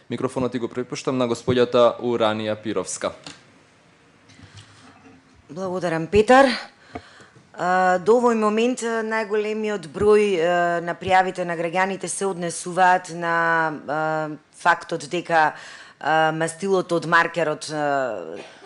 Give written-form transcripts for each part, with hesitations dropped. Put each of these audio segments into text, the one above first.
Микрофонот ти го препуштам на господјата Уранија Пировска. Благодарам, Петар. До овој момент најголемиот број на пријавите на граѓаните се однесуваат на фактот дека мастилото од маркерот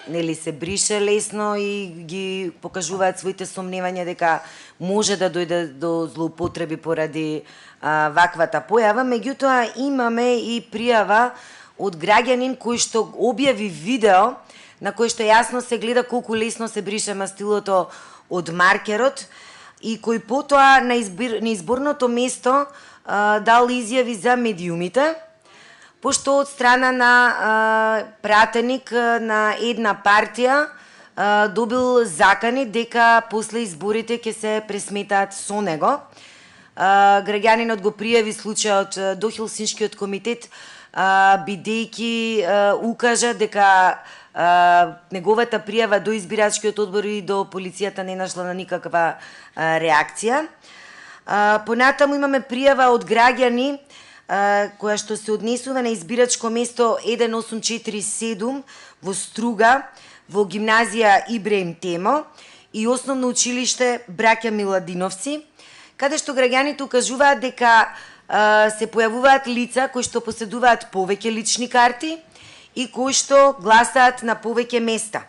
нели се брише лесно и ги покажуваат своите сомневања дека може да дојде до злоупотреби поради ваквата појава. Меѓутоа имаме и пријава од граѓанин кој што објави видео на кој што јасно се гледа колку лесно се брише мастилото од маркерот и кој потоа на изборното место дал изјави за медиумите, пошто од страна на пратеник на една партија добил закани дека после изборите ќе се пресметаат со него. Граѓанинот го пријави случајот до Хелсиншкиот комитет, бидејќи укажа дека неговата пријава до избирачкиот одбор и до полицијата не нашла на никаква реакција. Понатаму имаме пријава од граѓани која што се однесува на избирачко место 1847 во Струга, во гимназија Ибраим Темо и основно училиште Браќа Миладиновци, каде што граѓаните укажуваат дека се појавуваат лица кои што поседуваат повеќе лични карти и кои што гласаат на повеќе места.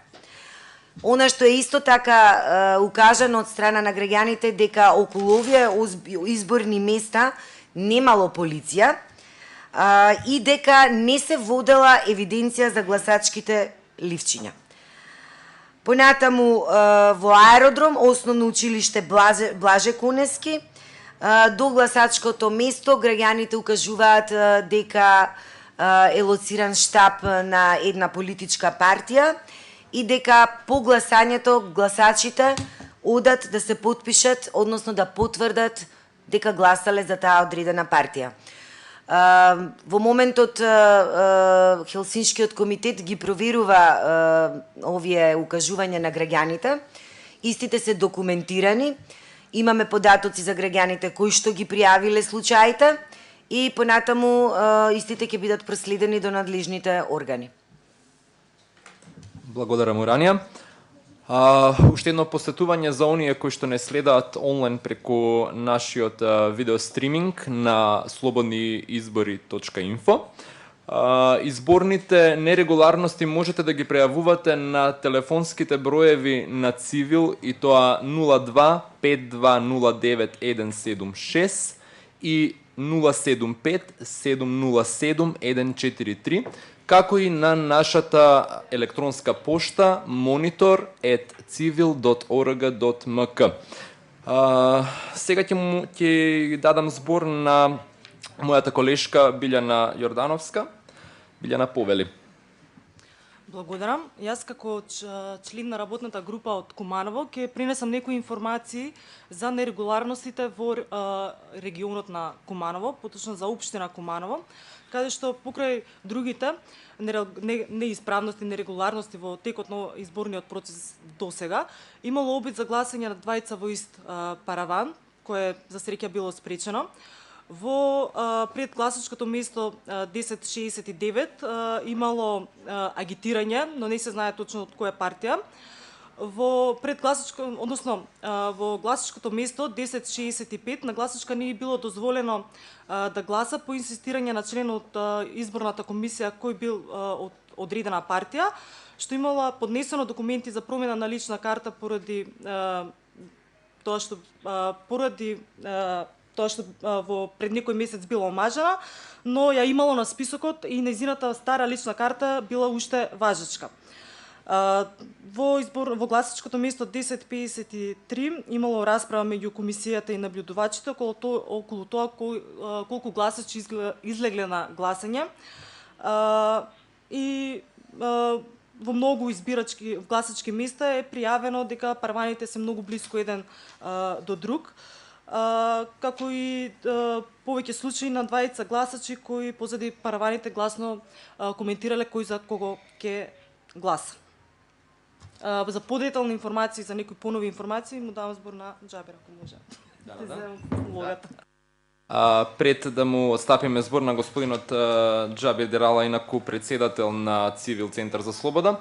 Она што е исто така укажано од страна на граѓаните дека околу овие изборни места немало полиција и дека не се водела евиденција за гласачките ливчиња. Понатаму во аеродром, основно училиште Блаже Конески, до гласачкото место граѓаните укажуваат дека е лоциран штаб на една политичка партија и дека по гласањето гласачите одат да се потпишат, односно да потврдат дека гласале за таа одредена партија. Во моментот Хелсиншкиот комитет ги проверува овие укажувања на граѓаните. Истите се документирани. Имаме податоци за граѓаните кои што ги пријавиле случаите и понатаму истите ќе бидат проследени до надлежните органи. Благодарам, Уранија. Уште едно посетување за оние кои што не следаат онлайн преку нашиот видео стриминг на slobodniizbori.info. Изборните нерегуларности можете да ги прејавувате на телефонските броеви на Цивил и тоа 02 5209 176 и 075 707 143, како и на нашата електронска пошта monitor@civil.org.mk. Сега ќе дадам збор на мојата колешка Билјана Јордановска. Билјана, повели. Благодарам. Јас како член на работната група од Куманово ќе принесам некои информации за нерегуларностите во регионот на Куманово, поточно за општина Куманово, каде што покрај другите неисправности, нерегуларности во текот на изборниот процес досега, имало обид за гласање на двајца во ист параван, кое за среќа било спречено. Во предгласачкото место 1069 имало агитирање, но не се знае точно од која партија. Во предгласачко, односно во гласачкото место 1065 на гласачка не било дозволено да гласа по инсистирање на член од изборната комисија кој бил од одредена партија, што имала поднесено документи за промена на лична карта поради тоа што во пред некој месец била омажена, но ја имало на списокот и нејзината стара лична карта била уште важечка. Во гласачкото место 1053 имало расправа меѓу комисијата и наблюдувачите околу тоа колку гласачи излегле на гласање. И во многу гласачки места е пријавено дека параваните се многу блиску еден до друг, како и повеќе случаи на двајца гласачи кои позади параваните гласно коментирале кој за кого ќе гласа. За подетални информации, за некои понови информации, му давам збор на Џабер, ако може. Да. Пред да му отстапиме збор на господинот Джабир Дерала, инаку председател на Цивил Центар за слобода,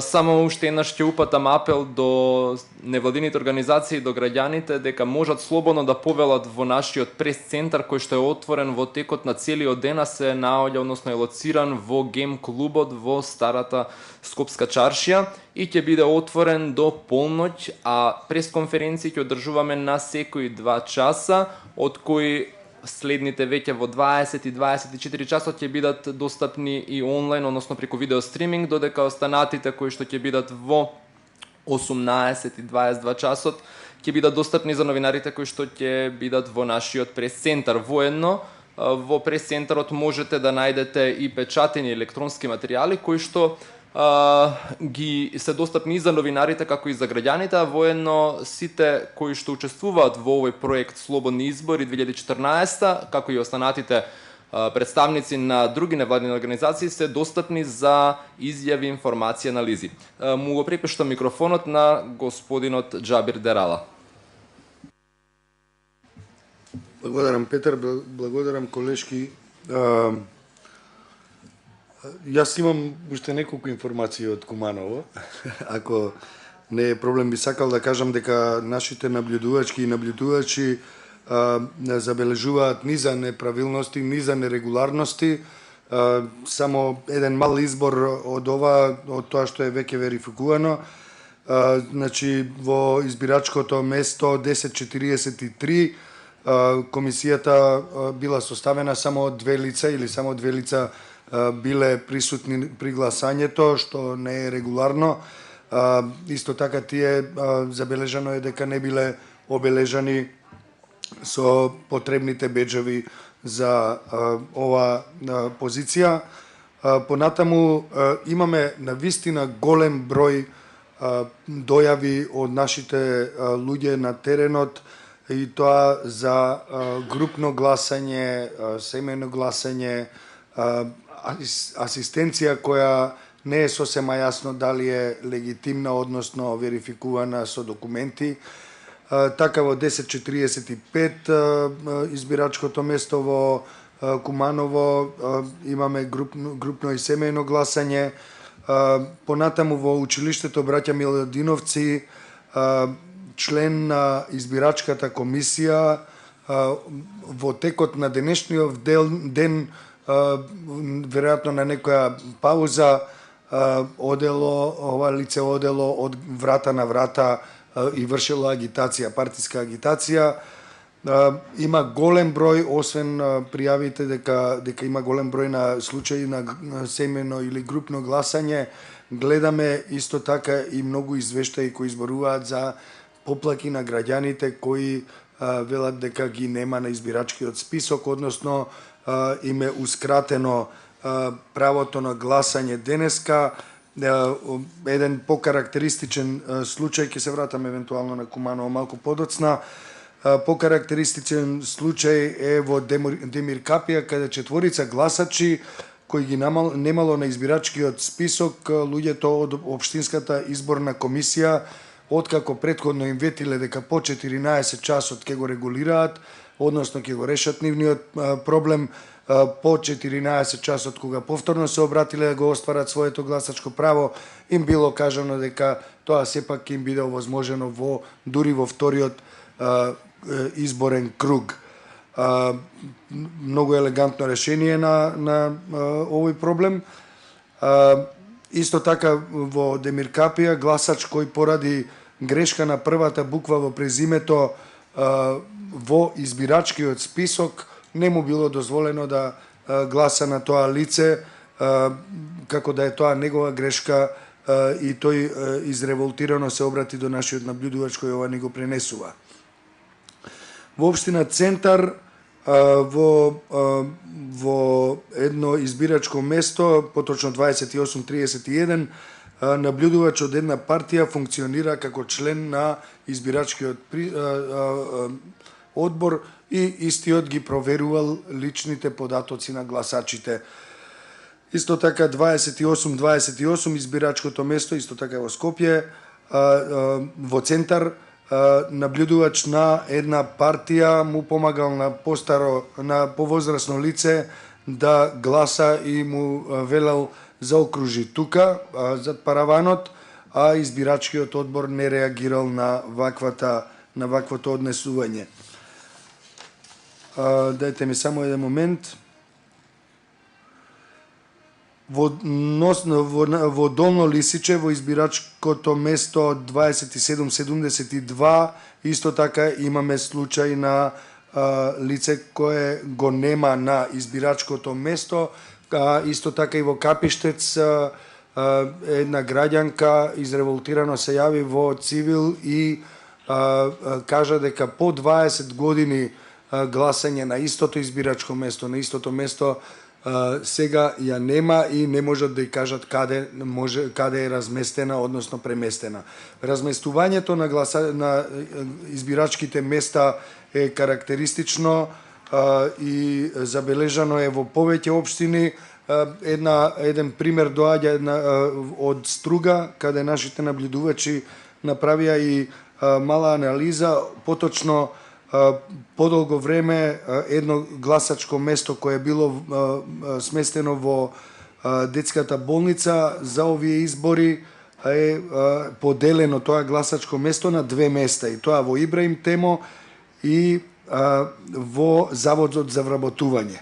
само уште еднаш ќе упатам апел до невладините организации и до граѓаните дека можат слободно да повелат во нашиот прес-центар кој што е отворен во текот на целиот ден, а се наоѓа, односно е лоциран во гейм клубот во старата Скопска чаршија и ќе биде отворен до полноќ, а пресконференции ќе одржуваме на секои 2 часа, од кои следните веќе во 20 и 24 часот ќе бидат достапни и онлайн, односно преку видео стриминг, додека останатите кои што ќе бидат во 18 и 22 часот ќе бидат достапни за новинарите кои што ќе бидат во нашиот прес-центар. Воедно, во прес-центарот можете да најдете и печатени електронски материјали кои што ги се достапни и за новинарите како и за граѓаните, а воедно сите кои што учествуваат во овој проект Слободни избори 2014, како и останатите представници на други невладини организации се достапни за изјави, информации, анализи. Му го препуштам микрофонот на господинот Джабир Дерала. Благодарам, Петар, благодарам, колешки. Јас имам уште неколку информации од Куманово. Ако не е проблем, би сакал да кажам дека нашите наблюдувачки и наблюдувачи забележуваат низа неправилности, низа нерегуларности. Само еден мал избор од ова, од тоа што е веќе верификувано. Значи, во избирачкото место 1043 комисијата била составена само од 2 лица или само 2 лица биле присутни при гласањето, што не е регуларно. Исто така тие забележано е дека не биле обележани со потребните беџеви за ова позиција. Понатаму имаме навистина голем број дојави од нашите луѓе на теренот, и тоа за групно гласање, семејно гласање, асистенција која не е сосема јасно дали е легитимна, односно верификувана со документи. Така во 1045 избирачкото место во Куманово имаме групно и семејно гласање. Понатаму во училиштето Браќа Миладиновци член на избирачката комисија во текот на денешниот ден веројатно на некоја пауза одело, ова лице одело од врата на врата и вршело агитација, партиска агитација. Има голем број, освен пријавите дека има голем број на случаи на семено или групно гласање, гледаме исто така и многу извештаи кои изборуваат за поплаки на граѓаните кои велат дека ги нема на избирачкиот список, односно им е ускратено правото на гласање денеска. Еден покарактеристичен случај, ќе се вратам евентуално на Куманово малку подоцна, покарактеристичен случај е во Демир Капија, каде 4 гласачи кои ги немало на избирачкиот список луѓето од Општинската изборна комисија, откако претходно им ветиле дека по 14 часот ќе го регулираат, односно ќе го решат нивниот проблем, по 14 часот кога повторно се обратиле да го остварат своето гласачко право, им било кажано дека тоа сепак им биде овозможено дури во вториот изборен круг. Многу елегантно решение на овој проблем. Исто така во Демир Капија гласач кој поради грешка на првата буква во презимето во избирачкиот список не му било дозволено да гласа на тоа лице, како да е тоа негова грешка, и тој изреволтирано се обрати до нашиот наблюдувач кој ова ни го пренесува. Во општина Центар, во едно избирачко место, поточно 2831, наблюдувач од една партија функционира како член на избирачкиот одбор и истиот ги проверувал личните податоци на гласачите. Исто така 2828 избирачкото место, исто така во Скопје, во Центар, наблюдувач на една партија му помагал на повозрасно лице да гласа и му велел заокружи тука зад параванот, а избирачкиот одбор не реагирал на ваквото однесување. Дајте ми само еден момент. Во Долно Лисиче, во избирачкото место 2772, исто така имаме случај на лице кое го нема на избирачкото место, исто така и во Капиштец една граѓанка изреволтирано се јави во цивил и кажа дека по 20 години гласање на истото избирачко место, на истото место, сега ја нема и не можат да ја кажат каде е разместена, односно преместена. Разместувањето на избирачките места е карактеристично и забележано е во повеќе општини. Еден пример доаѓа од Струга, каде нашите наблюдувачи направија и мала анализа, поточно подолго време едно гласачко место кое било сместено во детската болница за овие избори е поделено тоа гласачко место на две места, и тоа во Ибраим Темо и во Заводот за вработување.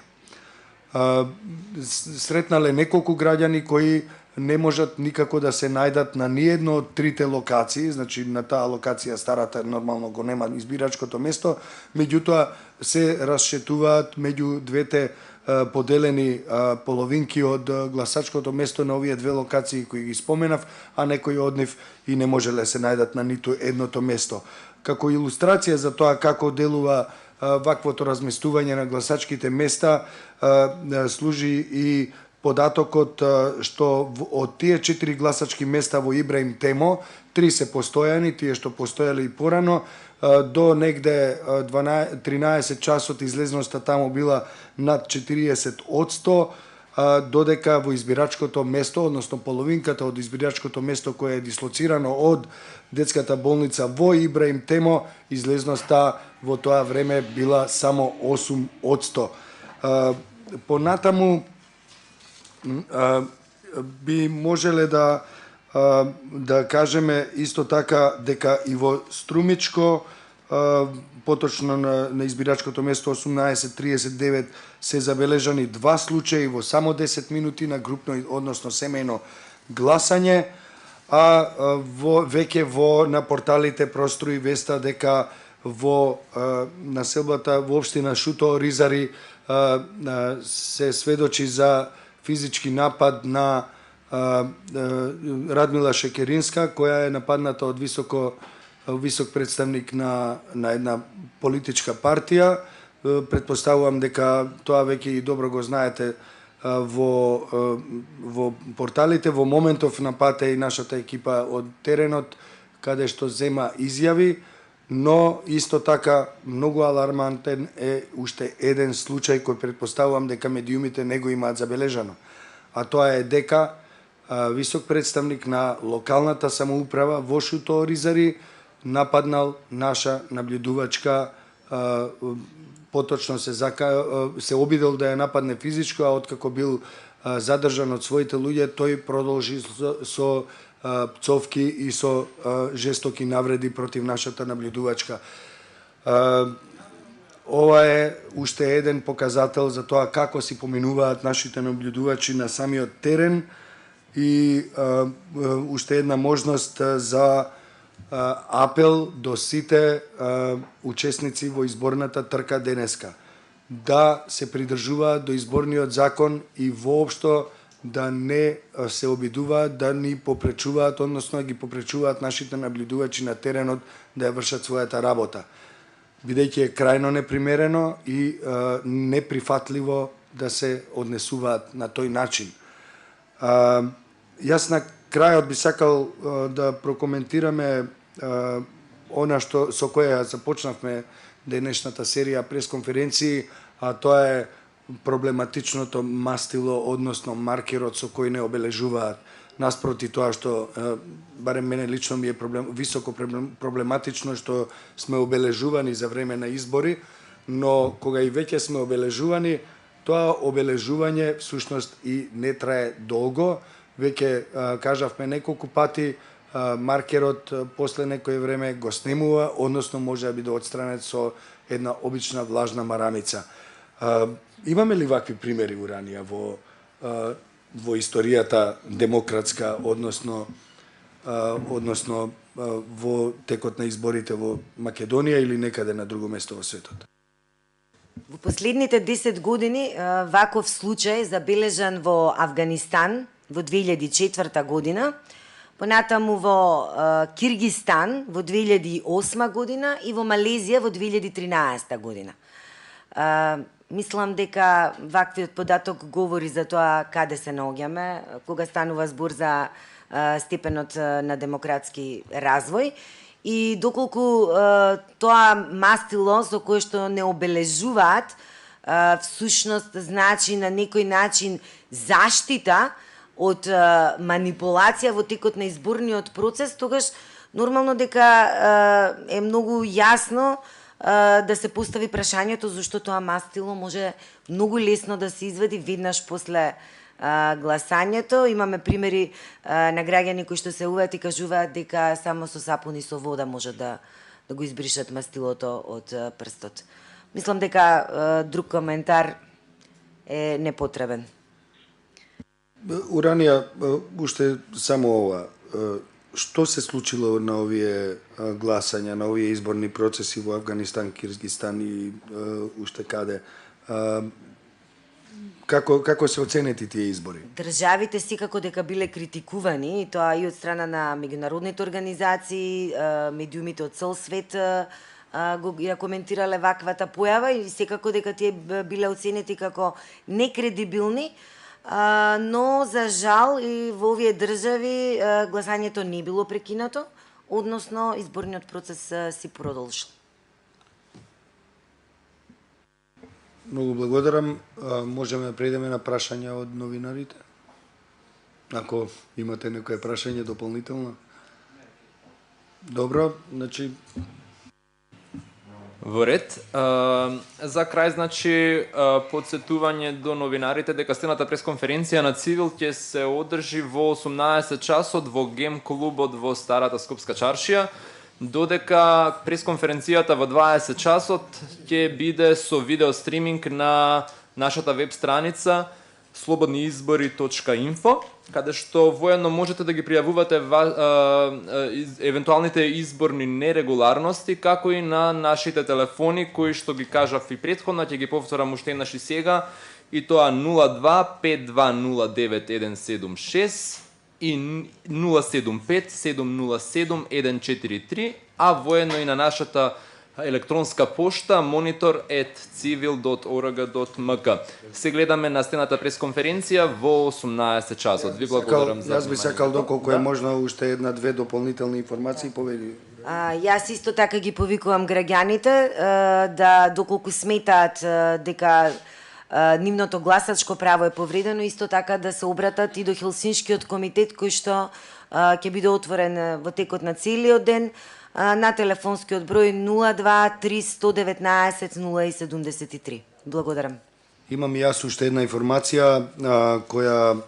Сретнале неколку граѓани кои не можат никако да се најдат на ниедно од трите локации, значи на таа локација старата нормално го нема избирачкото место, меѓутоа се расшетуваат меѓу двете поделени половинки од гласачкото место на овие две локации кои ги споменав, а некои од нив и не можеле се најдат на ниту едното место. Како илустрација за тоа како делува ваквото разместување на гласачките места, служи и податокот што од тие 4 гласачки места во Ибраим Темо, 3 се постојани, тие што постоеле и порано, до негде 13 часот излезноста таму била над 40%, додека во избирачкото место, односно половинката од избирачкото место кое е дислоцирано од детската болница во Ибраим Темо, излезноста во тоа време била само 8%. Понатаму би можеле да кажеме исто така дека и во Струмичко, поточно на избирачкото место 1839 се забележани 2 случаи во само 10 минути на групно, односно семејно гласање, а веќе на порталите прострои веста дека во населбата во општина Шуто Ризари се сведочи за физички напад на Радмила Шекеринска, која е нападната од висок представник на една политичка партија. Претпоставувам дека тоа веќе и добро го знаете во порталите. Во моментов на пат е и нашата екипа од теренот, каде што зема изјави, но исто така многу алармантен е уште еден случај кој претпоставувам дека медиумите не го имаат забележано. А тоа е дека висок представник на локалната самоуправа во Шуто Ризари нападнал наша наблюдувачка, поточно се обидел да ја нападне физичко, а откако бил задржан од своите луѓе, тој продолжи со пцовки и со жестоки навреди против нашата наблюдувачка. Ова е уште еден показател за тоа како си поминуваат нашите наблюдувачи на самиот терен и уште една можност за апел до сите учесници во изборната трка денеска да се придржуваат до изборниот закон и воопшто да не се обидуваат да ни попречуваат, односно да ги попречуваат нашите наблюдувачи на теренот да ја вршат својата работа, бидејќи е крајно непримерено и неприфатливо да се однесуваат на тој начин. Јас на крајот би сакал да прокоментираме она што со кое започнавме денешната серија пресконференции, а тоа е проблематичното мастило, односно маркерот со кој не обележуваат наспроти тоа што барем мене лично ми е високо проблематично што сме обележувани за време на избори, но кога и веќе сме обележувани, тоа обележување всушност и не трае долго. Веќе кажавме неколку пати, маркерот после некое време го снемува, односно може да биде отстранет со една обична влажна марамица. Имаме ли вакви примери уранија во историјата демократска, односно во текот на изборите во Македонија или некаде на друго место во светот? Во последните 10 години ваков случај забележан во Авганистан во 2004 година, понатаму во Киргистан во 2008 година и во Малезија во 2013 година. Мислам дека ваквиот податок говори за тоа каде се наоѓаме, кога станува збор за степенот на демократски развој и доколку тоа мастило со кое што не обележуваат всушност значи на некој начин заштита од манипулација во текот на изборниот процес, тогаш нормално дека е многу јасно да се постави прашањето зашто тоа мастило може многу лесно да се извади веднаш после гласањето. Имаме примери на граѓани кои што се уват и кажуваат дека само со сапун и со вода може да го избришат мастилото од прстот. Мислам дека друг коментар е непотребен. Уранија, уште само ова, што се случило на овие гласања, на овие изборни процеси во Авганистан, Киргизстан и уште каде? Како се оценети тие избори? Државите секако дека биле критикувани, и тоа и од страна на меѓународните организации, медиумите од цел свет ја коментирале ваквата појава и секако дека тие биле оценети како некредибилни, но за жал и во овие држави гласањето не било прекинато, односно изборниот процес си продолжил. Многу благодарам. Можеме да преидеме на прашања од новинарите? Ако имате некое прашање дополнително. Добро, значи Во ред. За крај, значи, подсетување до новинарите дека следната пресконференција на Цивил ќе се одржи во 18 часот во Гем клубот во Старата Скопска чаршија, додека пресконференцијата во 20 часот ќе биде со видео стриминг на нашата веб страница slobodniizbori.info, каде што воедно можете да ги пријавувате евентуалните изборни нерегуларности, како и на нашите телефони, кои што ги кажав и претходно, ќе ги повторам уште еднаш и сега, и тоа 02-5209-176 и 075-707-143, а воедно и на нашата електронска пошта monitor@civil.org.mk. Се гледаме на следната пресконференција во 18 часот. Ви благодарам за Јас би сакал доколку е можно уште една-две дополнителни информации поведи. Јас исто така ги повикувам граѓаните да доколку сметаат дека нивното гласачко право е повредено, исто така да се обратат и до Хелсиншкиот комитет кој што ќе биде отворен во текот на целиот ден на телефонскиот број 02-3-119-073. Благодарам. Имам јас уште една информација која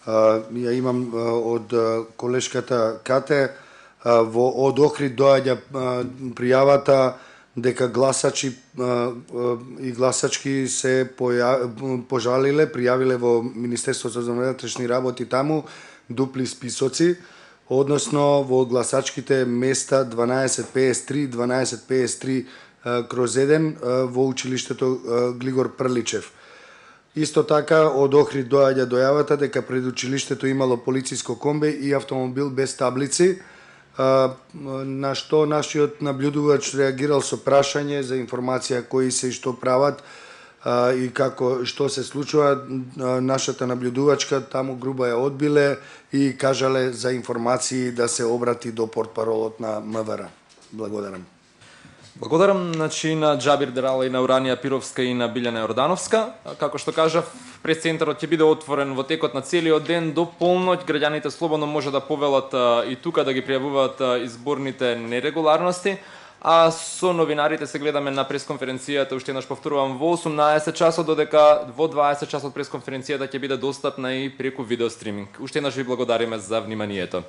ја имам од колешката Кате. Од Охрид доаѓа пријавата дека гласачи и гласачки се пожалиле, пријавиле во Министерството за внатрешни работи таму дупли списоци, односно во гласачките места 1253, 1253 кроз 1 во училиштето Глигор Прличев. Исто така од Охрид доаѓа дојавата дека пред училиштето имало полициско комбе и автомобил без таблици, на што нашиот наблюдувач реагирал со прашање за информација кои се и што прават и како што се случува. Нашата наблюдувачка таму грубо ја одбиле и кажале за информации да се обрати до портпаролот на МВР. Благодарам. Благодарам на Џабир Дерала и на Уранија Пировска и на Билјана Јордановска. Како што кажав, прес-центарот ќе биде отворен во текот на целиот ден до полноќ. Граѓаните слободно може да повелат и тука да ги пријавуваат изборните нерегуларности. А со новинарите се гледаме на пресконференцијата, уште еднаш повторувам, во 18 часот, додека во 20 часот пресконференцијата ќе биде достапна и преку видеостриминг. Уште еднаш ви благодариме за вниманието.